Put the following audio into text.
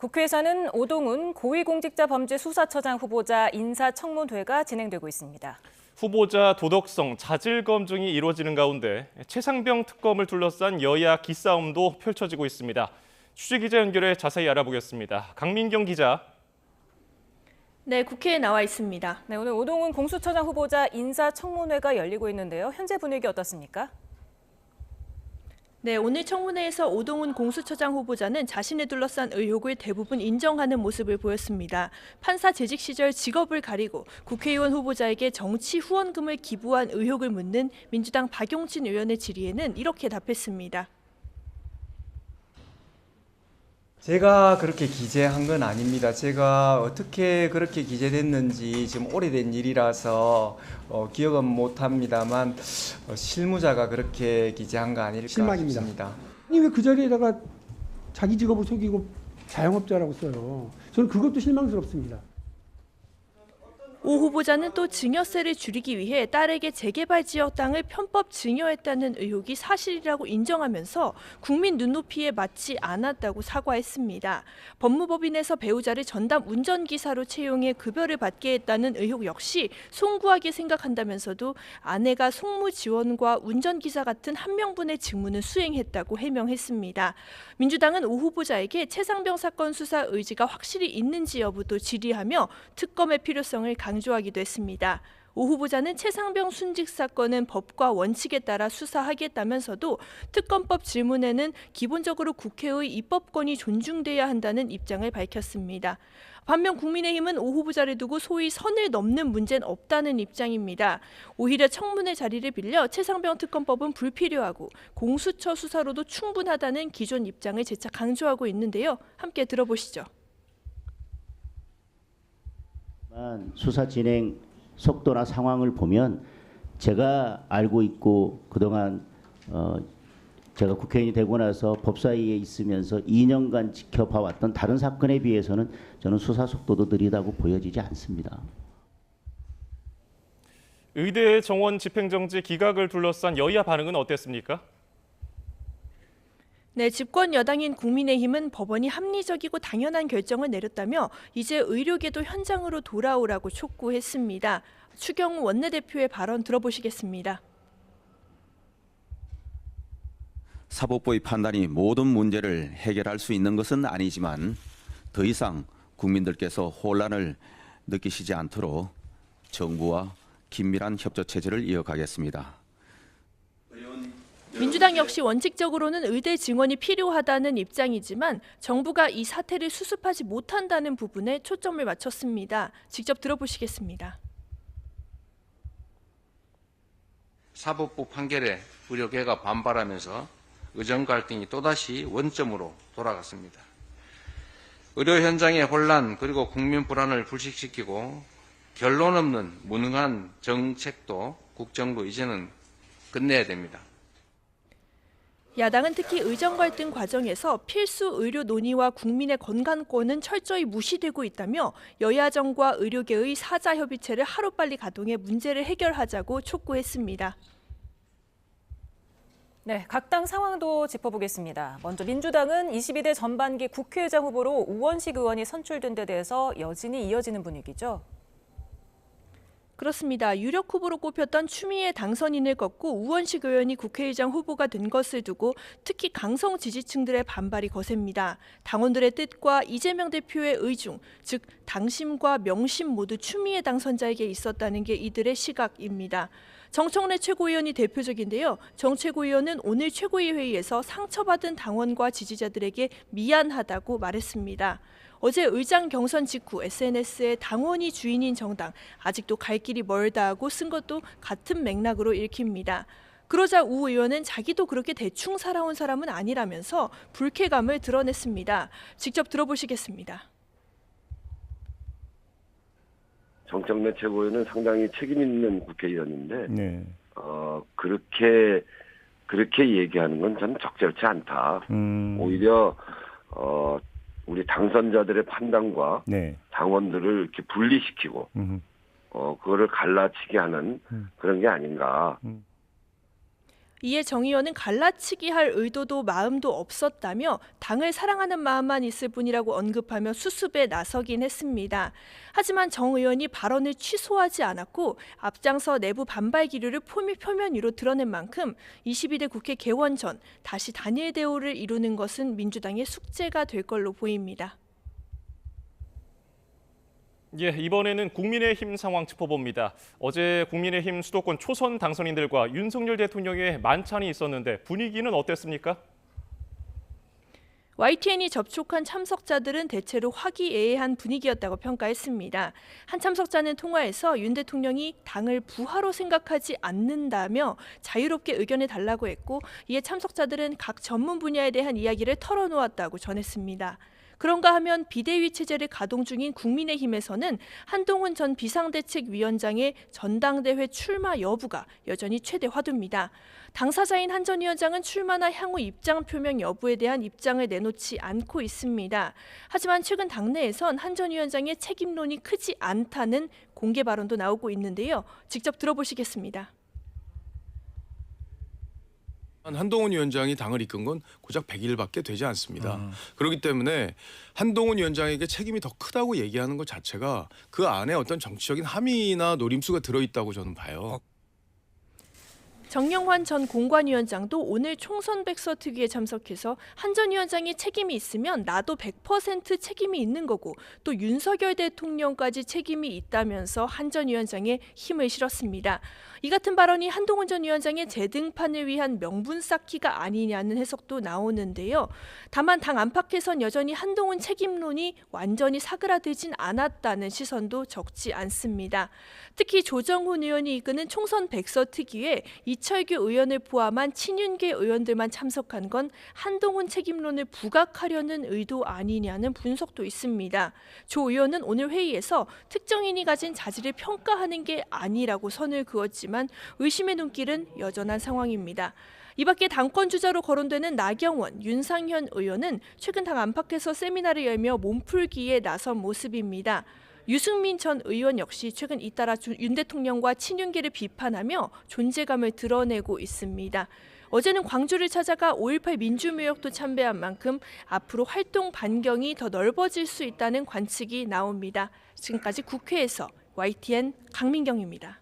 국회에서는 오동훈 고위공직자범죄수사처장 후보자 인사청문회가 진행되고 있습니다. 후보자 도덕성, 자질 검증이 이루어지는 가운데 최상병 특검을 둘러싼 여야 기싸움도 펼쳐지고 있습니다. 취재기자 연결해 자세히 알아보겠습니다. 강민경 기자. 네, 국회에 나와 있습니다. 네, 오늘 오동훈 공수처장 후보자 인사청문회가 열리고 있는데요. 현재 분위기 어떻습니까? 네, 오늘 청문회에서 오동훈 공수처장 후보자는 자신을 둘러싼 의혹을 대부분 인정하는 모습을 보였습니다. 판사 재직 시절 직업을 가리고 국회의원 후보자에게 정치 후원금을 기부한 의혹을 묻는 민주당 박용진 의원의 질의에는 이렇게 답했습니다. 제가 그렇게 기재한 건 아닙니다. 제가 어떻게 그렇게 기재됐는지 지금 오래된 일이라서 기억은 못합니다만 실무자가 그렇게 기재한 거 아닐까 실망입니다. 싶습니다. 아니 왜 그 자리에다가 자기 직업을 속이고 자영업자라고 써요. 저는 그것도 실망스럽습니다. 오 후보자는 또 증여세를 줄이기 위해 딸에게 재개발 지역 땅을 편법 증여했다는 의혹이 사실이라고 인정하면서 국민 눈높이에 맞지 않았다고 사과했습니다. 법무법인에서 배우자를 전담 운전기사로 채용해 급여를 받게 했다는 의혹 역시 송구하게 생각한다면서도 아내가 송무 지원과 운전기사 같은 한 명분의 직무는 수행했다고 해명했습니다. 민주당은 오 후보자에게 최상병 사건 수사 의지가 확실히 있는지 여부도 질의하며 특검의 필요성을 강조하기도 했습니다. 오 후보자는 최상병 순직 사건은 법과 원칙에 따라 수사하겠다면서도 특검법 질문에는 기본적으로 국회의 입법권이 존중돼야 한다는 입장을 밝혔습니다. 반면 국민의힘은 오 후보자를 두고 소위 선을 넘는 문제는 없다는 입장입니다. 오히려 청문회 자리를 빌려 최상병 특검법은 불필요하고 공수처 수사로도 충분하다는 기존 입장을 재차 강조하고 있는데요. 함께 들어보시죠. 수사 진행 속도나 상황을 보면 제가 알고 있고 그동안 제가 국회의원이 되고 나서 법사위에 있으면서 2년간 지켜봐왔던 다른 사건에 비해서는 저는 수사 속도도 느리다고 보여지지 않습니다. 의대 정원 집행정지 기각을 둘러싼 여야 반응은 어땠습니까? 네, 집권 여당인 국민의힘은 법원이 합리적이고 당연한 결정을 내렸다며 이제 의료계도 현장으로 돌아오라고 촉구했습니다. 추경호 원내대표의 발언 들어보시겠습니다. 사법부의 판단이 모든 문제를 해결할 수 있는 것은 아니지만 더 이상 국민들께서 혼란을 느끼시지 않도록 정부와 긴밀한 협조 체제를 이어가겠습니다. 민주당 역시 원칙적으로는 의대 증원이 필요하다는 입장이지만 정부가 이 사태를 수습하지 못한다는 부분에 초점을 맞췄습니다. 직접 들어보시겠습니다. 사법부 판결에 의료계가 반발하면서 의정 갈등이 또다시 원점으로 돌아갔습니다. 의료 현장의 혼란 그리고 국민 불안을 불식시키고 결론 없는 무능한 정책도 국정부 이제는 끝내야 됩니다. 야당은 특히 의정 갈등 과정에서 필수 의료 논의와 국민의 건강권은 철저히 무시되고 있다며 여야정과 의료계의 사자협의체를 하루빨리 가동해 문제를 해결하자고 촉구했습니다. 네, 각 당 상황도 짚어보겠습니다. 먼저 민주당은 22대 전반기 국회의장 후보로 우원식 의원이 선출된 데 대해서 여진이 이어지는 분위기죠. 그렇습니다. 유력 후보로 꼽혔던 추미애 당선인을 꺾고 우원식 의원이 국회의장 후보가 된 것을 두고 특히 강성 지지층들의 반발이 거셉니다. 당원들의 뜻과 이재명 대표의 의중, 즉 당심과 명심 모두 추미애 당선자에게 있었다는 게 이들의 시각입니다. 정청래 최고위원이 대표적인데요. 정 최고위원은 오늘 최고위 회의에서 상처받은 당원과 지지자들에게 미안하다고 말했습니다. 어제 의장 경선 직후 SNS에 당원이 주인인 정당 아직도 갈 길이 멀다 하고 쓴 것도 같은 맥락으로 읽힙니다. 그러자 우 의원은 자기도 그렇게 대충 살아온 사람은 아니라면서 불쾌감을 드러냈습니다. 직접 들어보시겠습니다. 정청래 최고위원은 상당히 책임 있는 국회의원인데 네. 그렇게 얘기하는 건 저는 적절치 않다. 오히려 우리 당선자들의 판단과 네. 당원들을 이렇게 분리시키고 그거를 갈라치게 하는 그런 게 아닌가. 이에 정 의원은 갈라치기 할 의도도 마음도 없었다며 당을 사랑하는 마음만 있을 뿐이라고 언급하며 수습에 나서긴 했습니다. 하지만 정 의원이 발언을 취소하지 않았고 앞장서 내부 반발 기류를 표면 위로 드러낸 만큼 22대 국회 개원 전 다시 단일 대우를 이루는 것은 민주당의 숙제가 될 걸로 보입니다. 예, 이번에는 국민의힘 상황 짚어봅니다. 어제 국민의힘 수도권 초선 당선인들과 윤석열 대통령의 만찬이 있었는데 분위기는 어땠습니까? YTN이 접촉한 참석자들은 대체로 화기애애한 분위기였다고 평가했습니다. 한 참석자는 통화에서 윤 대통령이 당을 부하로 생각하지 않는다며 자유롭게 의견을 달라고 했고, 이에 참석자들은 각 전문 분야에 대한 이야기를 털어놓았다고 전했습니다. 그런가 하면 비대위 체제를 가동 중인 국민의힘에서는 한동훈 전 비상대책위원장의 전당대회 출마 여부가 여전히 최대 화두입니다. 당사자인 한 전 위원장은 출마나 향후 입장 표명 여부에 대한 입장을 내놓지 않고 있습니다. 하지만 최근 당내에선 한 전 위원장의 책임론이 크지 않다는 공개 발언도 나오고 있는데요. 직접 들어보시겠습니다. 한동훈 위원장이 당을 이끈 건 고작 100일밖에 되지 않습니다. 그렇기 때문에 한동훈 위원장에게 책임이 더 크다고 얘기하는 것 자체가 그 안에 어떤 정치적인 함의나 노림수가 들어있다고 저는 봐요. 정영환 전 공관위원장도 오늘 총선 백서 특위에 참석해서 한 전 위원장이 책임이 있으면 나도 100% 책임이 있는 거고 또 윤석열 대통령까지 책임이 있다면서 한 전 위원장에 힘을 실었습니다. 이 같은 발언이 한동훈 전 위원장의 재등판을 위한 명분 쌓기가 아니냐는 해석도 나오는데요. 다만 당 안팎에선 여전히 한동훈 책임론이 완전히 사그라들진 않았다는 시선도 적지 않습니다. 특히 조정훈 의원이 이끄는 총선 백서 특위에 이철규 의원을 포함한 친윤계 의원들만 참석한 건 한동훈 책임론을 부각하려는 의도 아니냐는 분석도 있습니다. 조 의원은 오늘 회의에서 특정인이 가진 자질을 평가하는 게 아니라고 선을 그었지만 의심의 눈길은 여전한 상황입니다. 이 밖에 당권 주자로 거론되는 나경원, 윤상현 의원은 최근 당 안팎에서 세미나를 열며 몸풀기에 나선 모습입니다. 유승민 전 의원 역시 최근 잇따라 윤 대통령과 친윤계를 비판하며 존재감을 드러내고 있습니다. 어제는 광주를 찾아가 5.18 민주묘역도 참배한 만큼 앞으로 활동 반경이 더 넓어질 수 있다는 관측이 나옵니다. 지금까지 국회에서 YTN 강민경입니다.